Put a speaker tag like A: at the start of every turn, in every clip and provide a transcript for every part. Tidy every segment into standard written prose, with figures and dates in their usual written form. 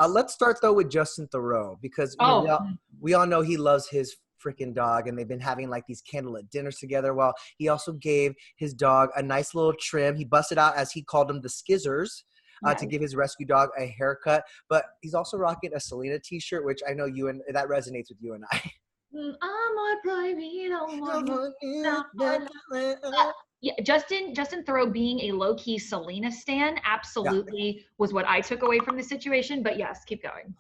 A: Let's start though with Justin Theroux because we all know he loves his freaking dog, and they've been having like these candlelit dinners together. Well, he also gave his dog a nice little trim. He busted out, as he called them, the skizzers. To give his rescue dog a haircut, but he's also rocking a Selena t-shirt, which I know that resonates with you and I.
B: Yeah, Justin Theroux being a low-key Selena stan absolutely was what I took away from the situation. But yes, keep going.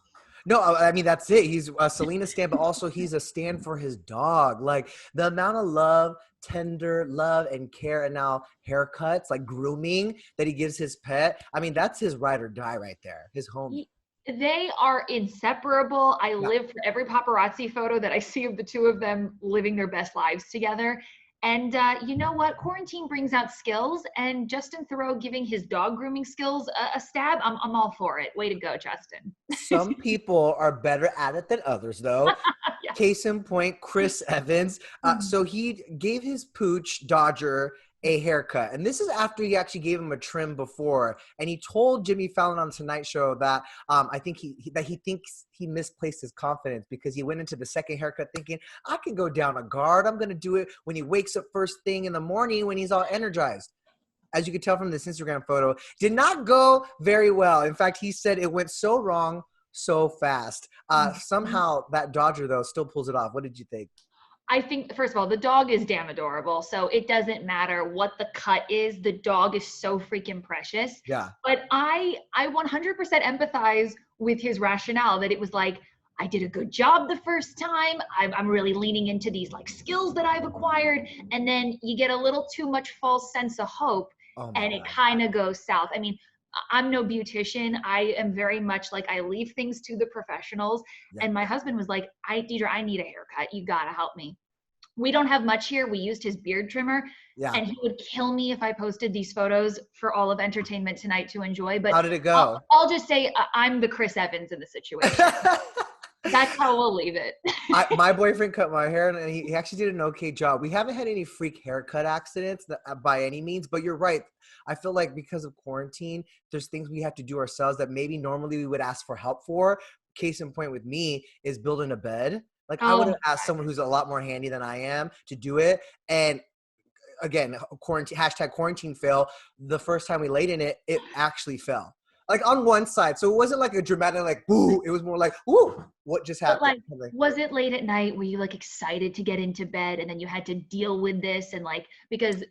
A: No, I mean, that's it. He's a Selena stan, but also he's a stan for his dog. Like the amount of love, tender love and care, and now haircuts, like grooming that he gives his pet. I mean, that's his ride or die right there, his homie.
B: They are inseparable. I live for every paparazzi photo that I see of the two of them living their best lives together. And you know what? Quarantine brings out skills, and Justin Theroux giving his dog grooming skills a stab. I'm all for it. Way to go, Justin.
A: Some people are better at it than others, though.
B: Yeah.
A: Case in point, Chris Evans. So he gave his pooch Dodger a haircut, and this is after he actually gave him a trim before, and he told Jimmy Fallon on Tonight Show that I think he thinks he misplaced his confidence because he went into the second haircut thinking, I can go down a guard, I'm gonna do it when he wakes up first thing in the morning when he's all energized. As you can tell from this Instagram photo, did not go very well. In fact, he said it went so wrong so fast. Somehow that Dodger though still pulls it off. What did you think?
B: I think, first of all, the dog is damn adorable. So it doesn't matter what the cut is. The dog is so freaking precious.
A: Yeah.
B: But I 100% empathize with his rationale that it was like, I did a good job the first time. I'm really leaning into these like skills that I've acquired. And then you get a little too much false sense of hope and it kind of goes south. I mean, I'm no beautician. I am very much like, I leave things to the professionals. Yeah. And my husband was like, Deidre, I need a haircut. You got to help me. We don't have much here. We used his beard trimmer. Yeah. And he would kill me if I posted these photos for all of Entertainment Tonight to enjoy. But
A: how did it go?
B: I'll just say I'm the Chris Evans in the situation. That's how we'll leave it.
A: My boyfriend cut my hair, and he actually did an okay job. We haven't had any freak haircut accidents by any means, but you're right. I feel like because of quarantine, there's things we have to do ourselves that maybe normally we would ask for help for. Case in point with me is building a bed. Like I would have asked someone who's a lot more handy than I am to do it. And again, quarantine fail. The first time we laid in it, it actually fell. Like on one side. So it wasn't like a dramatic, like, boo. It was more like, woo, what just happened?
B: Like, was it late at night? Were you like excited to get into bed and then you had to deal with this? And like, because,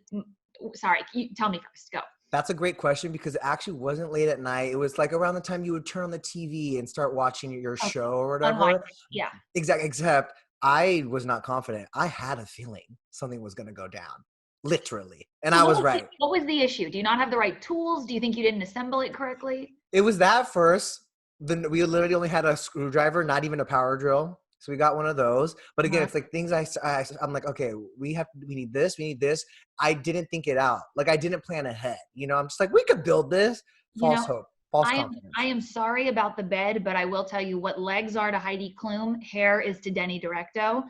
B: sorry, tell me first, go.
A: That's a great question because it actually wasn't late at night. It was like around the time you would turn on the TV and start watching your show or whatever.
B: Yeah.
A: Exactly. Except I was not confident. I had a feeling something was going to go down. Literally. And I was right.
B: What was the issue? Do you not have the right tools? Do you think you didn't assemble it correctly?
A: It was that first. Then we literally only had a screwdriver, not even a power drill. So we got one of those. But again, it's like things I'm like, okay, we need this, we need this. I didn't think it out. Like I didn't plan ahead. You know, I'm just like, we could build this. False hope. False confidence.
B: I am sorry about the bed, but I will tell you what legs are to Heidi Klum, hair is to Denny Directo.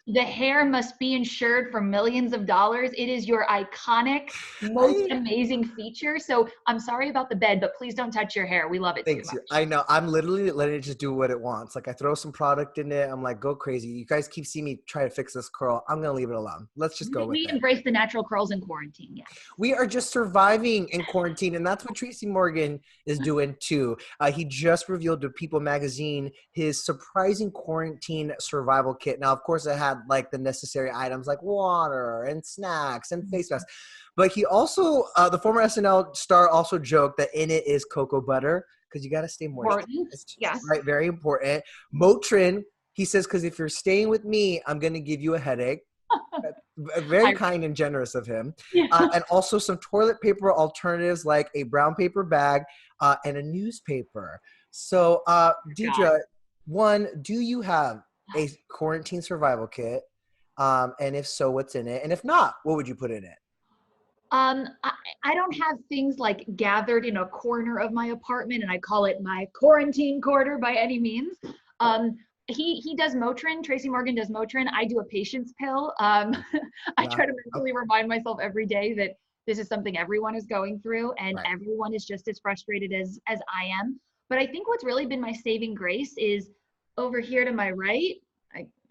B: The hair must be insured for millions of dollars. It is your iconic, most amazing feature. So I'm sorry about the bed, but please don't touch your hair. We love it too much.
A: I know. I'm literally letting it just do what it wants. Like I throw some product in it. I'm like, go crazy. You guys keep seeing me try to fix this curl. I'm going to leave it alone. Let's just go with it.
B: We embrace the natural curls in quarantine. Yeah.
A: We are just surviving in quarantine. And that's what Tracy Morgan is doing too. He just revealed to People magazine his surprising quarantine survival kit. Now, of course, it had like the necessary items like water and snacks and face masks. But he also, the former SNL star also joked that in it is cocoa butter because you got to stay moisturized.
B: Yes.
A: Right, very important. Motrin, he says, because if you're staying with me, I'm going to give you a headache. Very kind and generous of him. Yeah. And also some toilet paper alternatives like a brown paper bag and a newspaper. So, Deidre, one, do you have a quarantine survival kit? And if so, what's in it? And if not, what would you put in it?
B: I don't have things like gathered in a corner of my apartment and I call it my quarantine corner by any means. He does Motrin. Tracy Morgan does Motrin. I do a patience pill. I try to mentally remind myself every day that this is something everyone is going through and everyone is just as frustrated as I am. But I think what's really been my saving grace is over here to my right.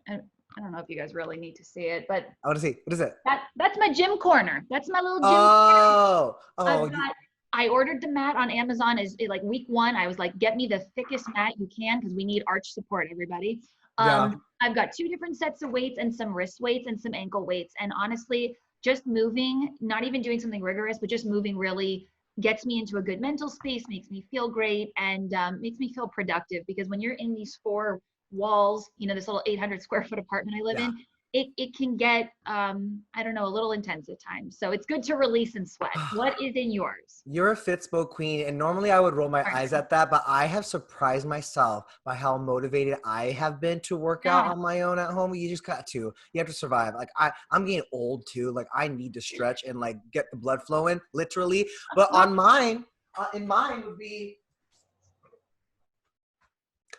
B: I don't know if you guys really need to see it, but
A: I want to see. What is it?
B: That's my gym corner. That's my little gym
A: Oh,
B: corner. I ordered the mat on Amazon is like week 1. I was like, get me the thickest mat you can because we need arch support, everybody.
A: yeah.
B: I've got 2 different sets of weights and some wrist weights and some ankle weights. And honestly, just moving, not even doing something rigorous, but just moving really gets me into a good mental space, makes me feel great, and makes me feel productive. Because when you're in these 4 walls, you know, this little 800 square foot apartment I live in, it can get, I don't know, a little intense at times. So it's good to release and sweat. What is in yours?
A: You're a Fitspo queen, and normally I would roll my eyes at that, but I have surprised myself by how motivated I have been to work out on my own at home. You just got to. You have to survive. Like I'm getting old too. Like I need to stretch and like get the blood flowing, literally. But on mine, in mine would be.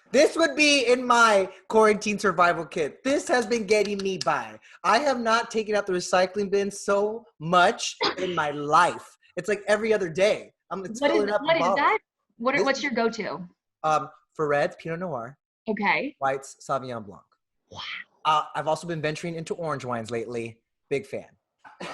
A: This would be in my quarantine survival kit. This has been getting me by. I have not taken out the recycling bin so much in my life. It's like every other day. It's filling up.
B: What is that? What's your go-to?
A: For reds, Pinot Noir.
B: Okay.
A: Whites, Sauvignon Blanc.
B: Wow.
A: I've also been venturing into orange wines lately. Big fan.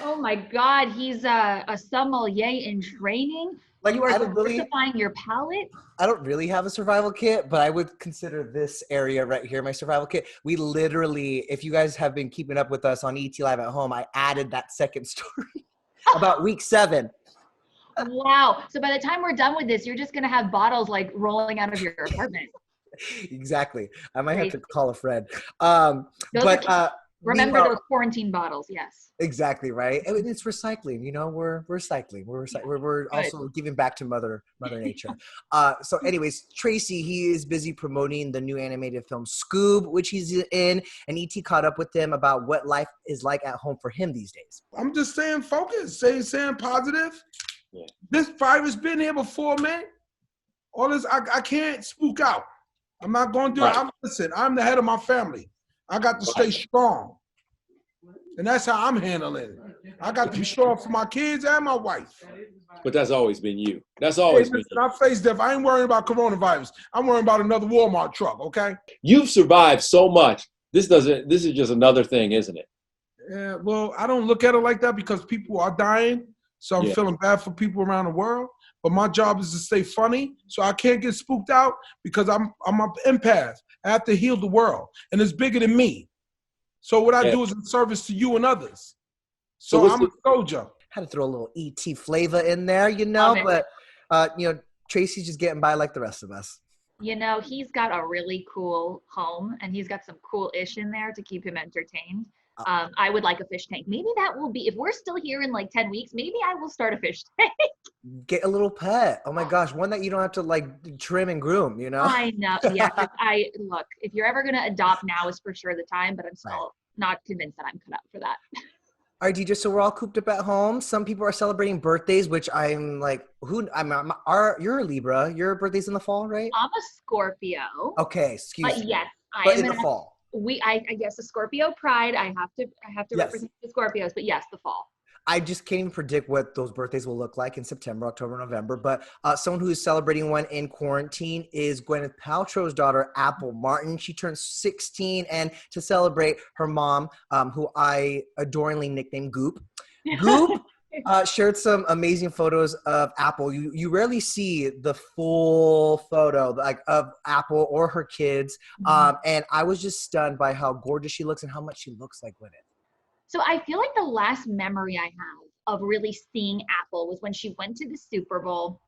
B: Oh my God, he's a sommelier in training. Like, you are diversifying your palate.
A: I don't really have a survival kit, but I would consider this area right here my survival kit. We literally, if you guys have been keeping up with us on etlive at home, I added that second story about week 7.
B: Wow. So by the time we're done with this, you're just going to have bottles like rolling out of your apartment.
A: Exactly. I might have to call a friend.
B: Remember those quarantine bottles. Yes.
A: Exactly. Right. And it's recycling, you know, we're recycling. We're also giving back to mother nature. So anyways, Tracy, he is busy promoting the new animated film Scoob, which he's in, and ET caught up with him about what life is like at home for him these days.
C: I'm just staying focused, staying positive. Yeah. This virus been here before, man. All this, I can't spook out. I'm not going to do it. Listen, I'm the head of my family. I got to stay strong. And that's how I'm handling it. I got to be strong for my kids and my wife.
D: But that's always been you. That's always been you.
C: I face death. I ain't worrying about coronavirus. I'm worrying about another Walmart truck, okay?
D: You've survived so much. This is just another thing, isn't it?
C: Yeah, well, I don't look at it like that because people are dying. So I'm feeling bad for people around the world. But my job is to stay funny, so I can't get spooked out because I'm an empath. I have to heal the world, and it's bigger than me. So what I do is in service to you and others. So I'm a soldier.
A: Had to throw a little ET flavor in there, you know, but you know, Tracy's just getting by like the rest of us.
B: You know, he's got a really cool home, and he's got some cool ish in there to keep him entertained. I would like a fish tank. Maybe that will be, if we're still here in like 10 weeks, maybe I will start a fish tank.
A: Get a little pet. Oh my gosh. One that you don't have to like trim and groom, you know?
B: I know. Yeah. Look, if you're ever going to adopt, now is for sure the time, but I'm still not convinced that I'm cut up for that.
A: All right, Deidre, so we're all cooped up at home. Some people are celebrating birthdays, which I'm like, you're a Libra. Your birthday's in the fall, right?
B: I'm a Scorpio.
A: Okay, excuse me.
B: Yes,
A: but in the fall.
B: I guess a Scorpio pride. I have to represent the Scorpios, but yes, the fall.
A: I just can't even predict what those birthdays will look like in September, October, November. But someone who is celebrating one in quarantine is Gwyneth Paltrow's daughter, Apple Martin. She turns 16, and to celebrate, her mom, who I adoringly nicknamed Goop, shared some amazing photos of Apple. You rarely see the full photo like of Apple or her kids. And I was just stunned by how gorgeous she looks and how much she looks like Gwyneth.
B: So I feel like the last memory I have of really seeing Apple was when she went to the Super Bowl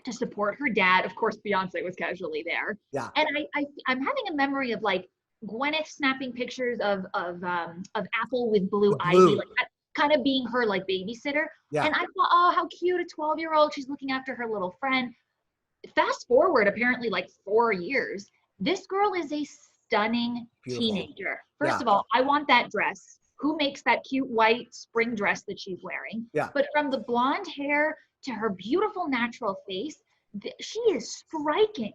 B: to support her dad. Of course, Beyonce was casually there.
A: Yeah.
B: And I'm having a memory of like Gwyneth snapping pictures of Apple with Blue Ivy, like that, kind of being her like babysitter. Yeah. And I thought, oh, how cute, a 12-year-old. She's looking after her little friend. Fast forward, apparently like 4 years. This girl is a stunning teenager. First of all, I want that dress. Who makes that cute white spring dress that she's wearing?
A: Yeah.
B: But from the blonde hair to her beautiful natural face, she is striking.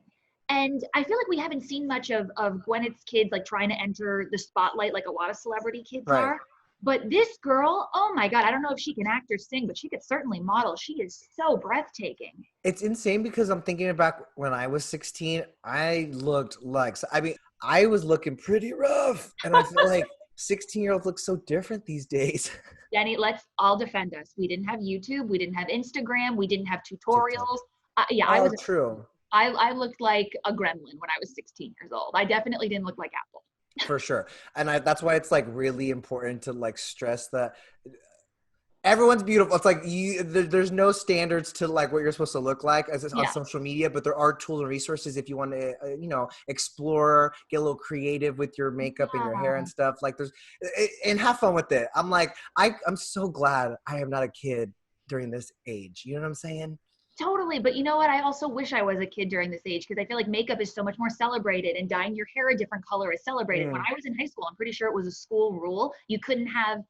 B: And I feel like we haven't seen much of Gwyneth's kids like trying to enter the spotlight like a lot of celebrity kids are. But this girl, oh my God, I don't know if she can act or sing, but she could certainly model. She is so breathtaking.
A: It's insane because I'm thinking back when I was 16, I looked like, I mean, I was looking pretty rough. And I feel like 16-year-olds look so different these days.
B: Denny, let's all defend us. We didn't have YouTube. We didn't have Instagram. We didn't have tutorials.
A: Oh, true.
B: I looked like a gremlin when I was 16 years old. I definitely didn't look like Apple.
A: For sure. And that's why it's like really important to like stress that everyone's beautiful. It's like there's no standards to like what you're supposed to look like as on social media, but there are tools and resources if you want to, explore, get a little creative with your makeup and your hair and stuff. Like and have fun with it. I'm like, I'm so glad I am not a kid during this age. You know what I'm saying?
B: Totally. But you know what? I also wish I was a kid during this age because I feel like makeup is so much more celebrated and dyeing your hair a different color is celebrated. When I was in high school, I'm pretty sure it was a school rule. You couldn't have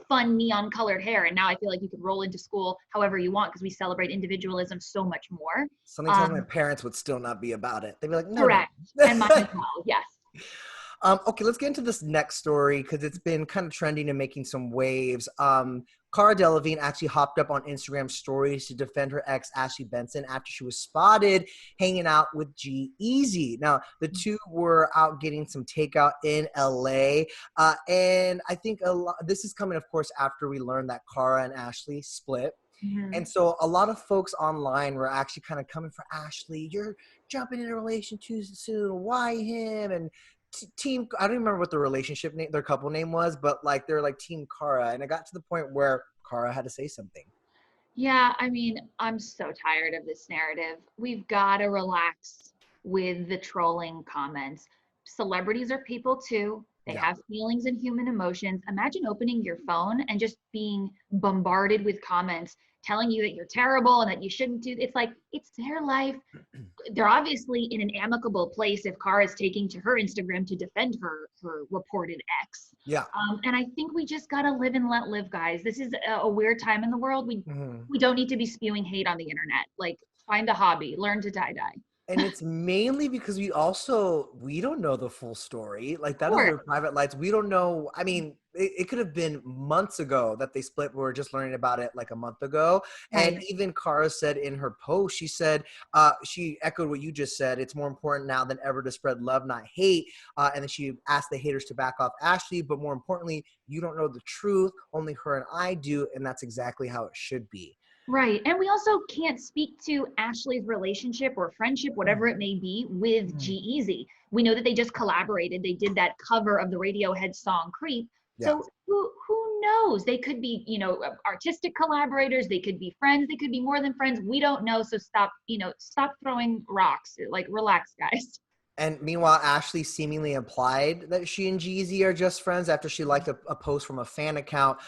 B: fun neon colored hair. And now I feel like you can roll into school however you want because we celebrate individualism so much more.
A: Something tells my parents would still not be about it. They'd be like, no.
B: Correct.
A: No.
B: And mine as well. Yes.
A: Okay, let's get into this next story because it's been kind of trending and making some waves. Cara Delevingne actually hopped up on Instagram stories to defend her ex, Ashley Benson, after she was spotted hanging out with G-Eazy. Now, the two were out getting some takeout in LA. And I think this is coming, of course, after we learned that Cara and Ashley split. Mm-hmm. And so a lot of folks online were actually kind of coming for Ashley. You're jumping in a relation too soon. Why him? And team, I don't remember what the relationship name, their couple name was, but like they're like Team Cara, and it got to the point where Cara had to say something.
B: Yeah, I mean, I'm so tired of this narrative. We've got to relax with the trolling comments. Celebrities are people too. They have feelings and human emotions. Imagine opening your phone and just being bombarded with comments telling you that you're terrible and that you shouldn't do. It's like, it's their life. They're obviously in an amicable place if Cara is taking to her Instagram to defend her reported ex.
A: Yeah.
B: And I think we just gotta live and let live, guys. This is a weird time in the world. We don't need to be spewing hate on the internet. Like, find a hobby, learn to tie-dye.
A: And it's mainly because we don't know the full story. Like, that is their private lives. We don't know. I mean, it could have been months ago that they split. We were just learning about it like a month ago. And even Cara said in her post, she said, she echoed what you just said. It's more important now than ever to spread love, not hate. And then she asked the haters to back off Ashley. But more importantly, you don't know the truth. Only her and I do. And that's exactly how it should be.
B: Right. And we also can't speak to Ashley's relationship or friendship, whatever it may be, with G-Eazy. We know that they just collaborated. They did that cover of the Radiohead song Creep. Yeah. So who knows? They could be, artistic collaborators. They could be friends. They could be more than friends. We don't know. So stop throwing rocks. Like, relax, guys.
A: And meanwhile, Ashley seemingly implied that she and G-Eazy are just friends after she liked a post from a fan account,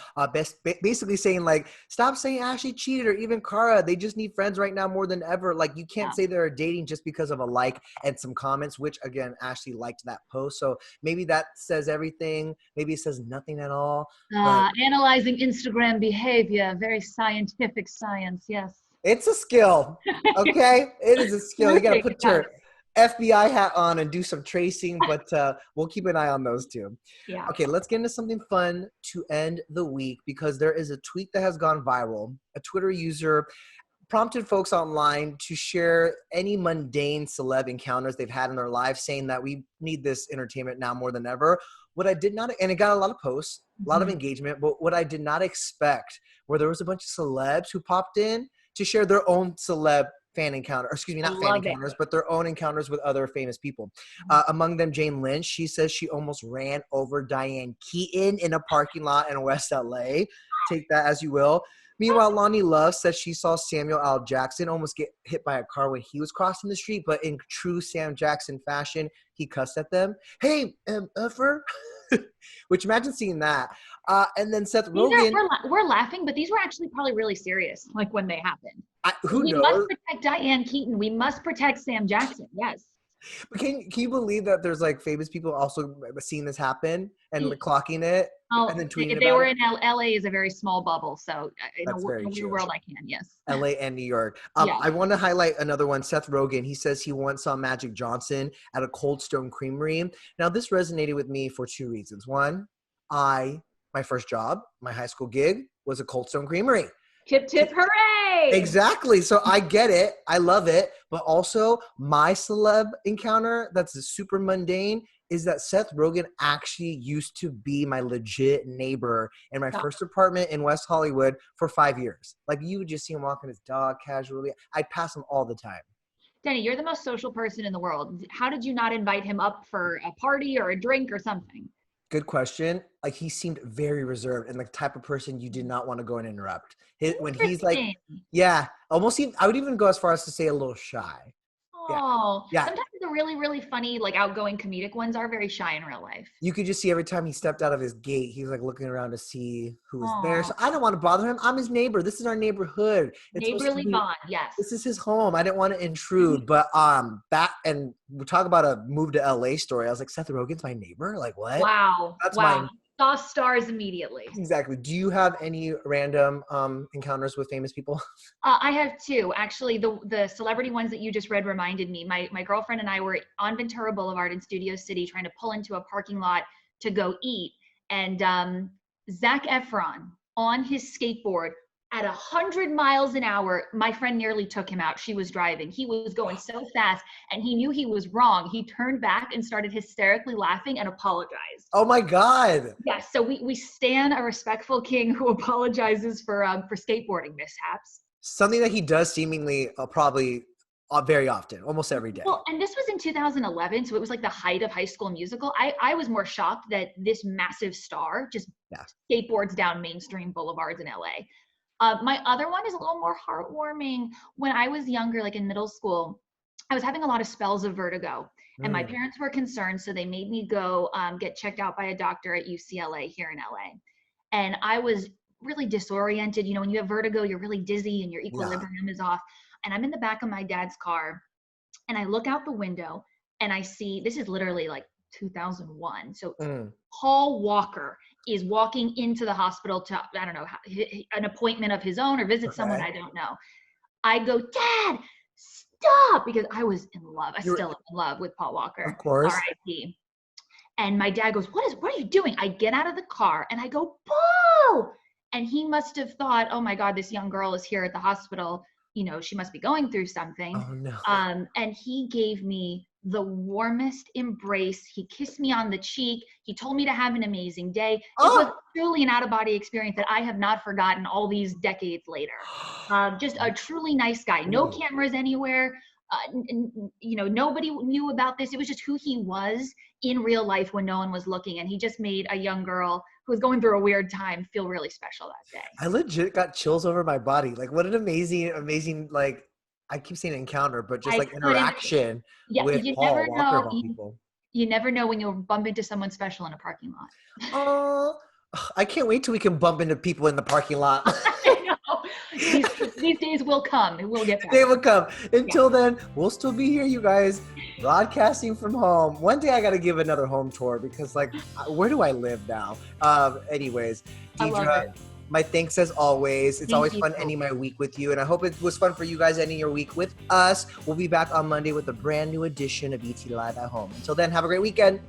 A: basically saying, like, stop saying Ashley cheated or even Cara. They just need friends right now more than ever. Like, you can't say they're dating just because of a like and some comments, which, again, Ashley liked that post. So maybe that says everything. Maybe it says nothing at all.
B: Analyzing Instagram behavior, very scientific science, yes.
A: It's a skill, okay? It is a skill. You got to put your FBI hat on and do some tracing, but we'll keep an eye on those two.
B: Yeah.
A: Okay, let's get into something fun to end the week because there is a tweet that has gone viral. A Twitter user prompted folks online to share any mundane celeb encounters they've had in their lives, saying that we need this entertainment now more than ever. What I did not, and it got a lot of posts, a lot of engagement, but what I did not expect were there was a bunch of celebs who popped in to share their own celeb fan encounter, or excuse me, not fan encounters, but their own encounters with other famous people. Among them, Jane Lynch. She says she almost ran over Diane Keaton in a parking lot in West LA. Take that as you will. Meanwhile, Lonnie Love says she saw Samuel L. Jackson almost get hit by a car when he was crossing the street, but in true Sam Jackson fashion, he cussed at them. Hey, effer. Which, imagine seeing that. And then Seth Rogen.
B: We're laughing, but these were actually probably really serious, like when they happened.
A: We
B: must protect Diane Keaton. We must protect Sam Jackson. Yes.
A: But can you believe that there's like famous people also seeing this happen and like, clocking it and then tweeting about it?
B: They were in LA is a very small bubble, so in a weird world I can, yes.
A: LA and New York. I want to highlight another one, Seth Rogen. He says he once saw Magic Johnson at a Cold Stone Creamery. Now, this resonated with me for two reasons. One, I my first job, my high school gig was a Cold Stone Creamery.
B: Tip, tip, hooray!
A: Exactly. So I get it. I love it. But also my celeb encounter that's super mundane is that Seth Rogen actually used to be my legit neighbor in my first apartment in West Hollywood for 5 years. Like you would just see him walking his dog casually. I'd pass him all the time.
B: Denny, you're the most social person in the world. How did you not invite him up for a party or a drink or something?
A: Good question. Like he seemed very reserved and the type of person you did not want to go and interrupt. When he's like, yeah, almost even, I would even go as far as to say a little shy.
B: Oh,
A: yeah.
B: Sometimes the really, really funny, like outgoing comedic ones are very shy in real life.
A: You could just see every time he stepped out of his gate, he was like looking around to see who was there. So I don't want to bother him. I'm his neighbor. This is our neighborhood. It's
B: neighborly bond, yes.
A: This is his home. I didn't want to intrude. But back and we talk about a move to LA story. I was like, Seth Rogen's my neighbor? Like what?
B: Wow.
A: That's
B: wow. Saw stars immediately.
A: Exactly. Do you have any random encounters with famous people?
B: I have two. Actually, the celebrity ones that you just read reminded me. My girlfriend and I were on Ventura Boulevard in Studio City trying to pull into a parking lot to go eat. And Zac Efron on his skateboard at 100 miles an hour, my friend nearly took him out. She was driving. He was going so fast and he knew he was wrong. He turned back and started hysterically laughing and apologized.
A: Oh my God.
B: Yes. So we stan a respectful king who apologizes for skateboarding mishaps.
A: Something that he does seemingly probably very often, almost every day.
B: Well, and this was in 2011. So it was like the height of High School Musical. I was more shocked that this massive star just skateboards down mainstream boulevards in LA. My other one is a little more heartwarming. When I was younger, like in middle school, I was having a lot of spells of vertigo and my parents were concerned. So they made me go get checked out by a doctor at UCLA here in LA. And I was really disoriented. You know, when you have vertigo, you're really dizzy and your equilibrium is off. And I'm in the back of my dad's car and I look out the window and I see, this is literally like 2001. So Paul Walker is walking into the hospital to, I don't know, an appointment of his own or visit someone, I don't know. I go, Dad, stop, because I was in love. I still am in love with Paul Walker.
A: Of course.
B: R.I.P. And my dad goes, what are you doing? I get out of the car and I go, Paul! And he must have thought, oh my God, this young girl is here at the hospital. You know, she must be going through something.
A: Oh no.
B: And he gave me the warmest embrace. He kissed me on the cheek. He told me to have an amazing day. It was truly an out-of-body experience that I have not forgotten all these decades later. Just a truly nice guy. No cameras anywhere. You know, nobody knew about this. It was just who he was in real life when no one was looking. And he just made a young girl who was going through a weird time feel really special that day.
A: I legit got chills over my body. Like what an amazing, like, I keep saying encounter, but just like interaction with Paul Walker of all people.
B: You never know when you'll bump into someone special in a parking lot.
A: Oh, I can't wait till we can bump into people in the parking lot.
B: I know. These days will come. We'll get back.
A: They will come. Until then, we'll still be here, you guys, broadcasting from home. One day I got to give another home tour because, like, where do I live now? Anyways, Deidre, my thanks as always. It's always fun ending my week with you, and I hope it was fun for you guys ending your week with us. We'll be back on Monday with a brand new edition of ET Live at Home. Until then, have a great weekend.